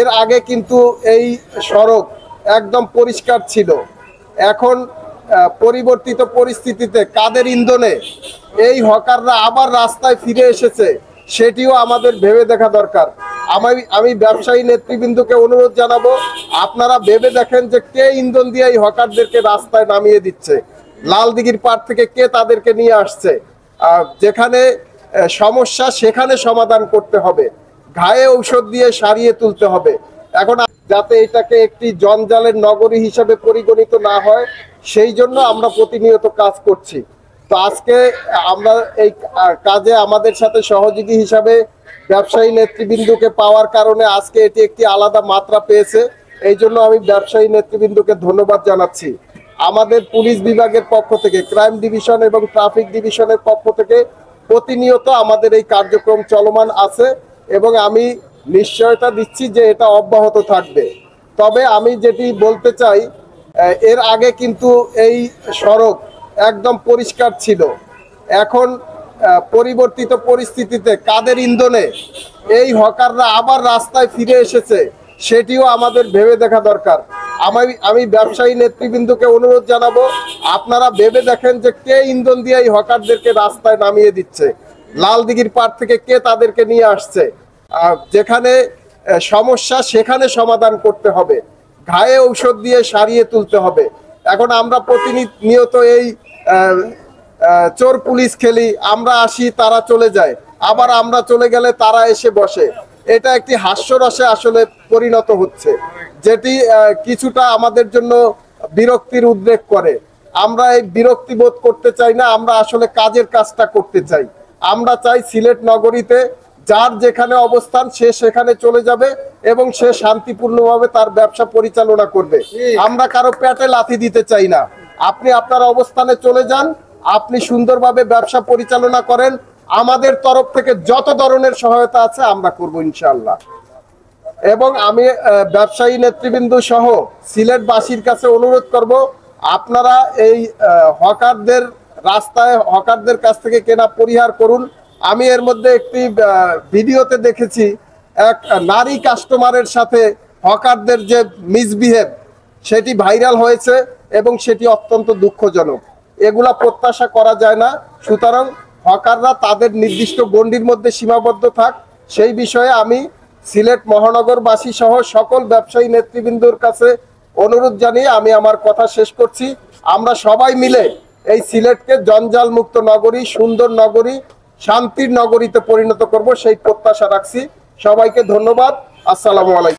এর আগে কিন্তু এই সড়ক একদম পরিষ্কার ছিল। এখন পরিবর্তিত পরিস্থিতিতে কাদের ইন্ধনে এই হকাররা আবার রাস্তায় ফিরে এসেছে সেটিও আমাদের ভেবে দেখা দরকার। আমি ব্যবসায়ী নেতৃবৃন্দকে অনুরোধ জানাবো, আপনারা ভেবে দেখেন যে কে ইন্ধন দিয়ে এই হকারদেরকে রাস্তায় নামিয়ে দিচ্ছে, লালদিঘির পাড় থেকে কে তাদেরকে নিয়ে আসছে। যেখানে সমস্যা সেখানে সমাধান করতে হবে, ঘায়ে ঔষধ দিয়ে সারিয়ে তুলতে হবে। এখন যাতে এটাকে একটি জঞ্জালের নগরী হিসাবে পরিগণিত না হয় সেই জন্য আমরা প্রতিনিয়ত কাজ করছি। তো আজকে আমরা এই কাজে আমাদের সাথে সহযোগী হিসাবে ব্যবসায়ী নেতৃবৃন্দকে পাওয়ার কারণে আজকে এটি একটি আলাদা মাত্রা পেয়েছে। এই জন্য আমি ব্যবসায়ী নেতৃবৃন্দকে ধন্যবাদ জানাচ্ছি। আমাদের পুলিশ বিভাগের পক্ষ থেকে, ক্রাইম ডিভিশন এবং ট্রাফিক ডিভিশনের পক্ষ থেকে প্রতিনিয়ত আমাদের এই কার্যক্রম চলমান আছে এবং আমি নিশ্চয়তা দিচ্ছি যে এটা অব্যাহত থাকবে। তবে আমি যেটি বলতে চাই, এর আগে কিন্তু এই সড়ক একদম পরিষ্কার ছিল। এখন পরিবর্তিত পরিস্থিতিতে কাদের ইন্ধনে এই হকাররা আবার রাস্তায় ফিরে এসেছে সেটিও আমাদের ভেবে দেখা দরকার। আমি ব্যবসায়ী নেতৃবৃন্দকে অনুরোধ জানাবো, আপনারা ভেবে দেখেন যে কে ইন্ধন দিয়ে এই হকারদেরকে রাস্তায় নামিয়ে দিচ্ছে, লালদিঘির পাড় থেকে কে তাদেরকে নিয়ে আসছে। যেখানে সমস্যা সেখানে সমাধান করতে হবে, ঘায়ে ঔষধ দিয়ে সারিয়ে তুলতে হবে। এখন আমরা প্রতিনিয়ত এই চোর পুলিশ খেলি, আমরা আসি তারা চলে যায়, আবার আমরা চলে গেলে তারা এসে বসে। এটা একটি হাস্যরসে আসলে পরিণত হচ্ছে, যেটি কিছুটা আমাদের জন্য বিরক্তির উদ্রেক করে। আমরা এই বিরক্তি বোধ করতে চাই না, আমরা আসলে কাজের কাজটা করতে চাই। আমরা চাই সিলেট নগরীতে যার যেখানে অবস্থান সে সেখানে চলে যাবে এবং সে শান্তিপূর্ণভাবে তার ব্যবসা পরিচালনা করবে। আমরা কারো পেটে লাথি দিতে চাই না। আপনি আপনার অবস্থানে চলে যান, আপনি সুন্দরভাবে ব্যবসা পরিচালনা করেন। আমাদের তরফ থেকে যত ধরনের সহায়তা আছে আমরা করব ইনশাআল্লাহ। এবং আমি ব্যবসায়ী নেতৃবৃন্দ সহ সিলেটবাসীর কাছে অনুরোধ করব, আপনারা এই হকারদের কাছ থেকে কেনা পরিহার করুন। আমি এর মধ্যে একটি ভিডিওতে দেখেছি এক নারী কাস্টমারের সাথে হকারদের যে মিসবিহেভ সেটি ভাইরাল হয়েছে এবং সেটি অত্যন্ত দুঃখজনক। এগুলা প্রত্যাশা করা যায় না। সুতরাং হকাররা তাদের নির্দিষ্ট গণ্ডির মধ্যে সীমাবদ্ধ থাক, সেই বিষয়ে আমি সিলেট মহানগরবাসী সহ সকল ব্যবসায়ী নেতৃবৃন্দর কাছে অনুরোধ জানিয়ে আমি আমার কথা শেষ করছি। আমরা সবাই মিলে এই সিলেটকে জঞ্জাল মুক্ত নগরী, সুন্দর নগরী, শান্তির নগরীতে পরিণত করব সেই প্রত্যাশা রাখছি। সবাইকে ধন্যবাদ। আসসালামু আলাইকুম।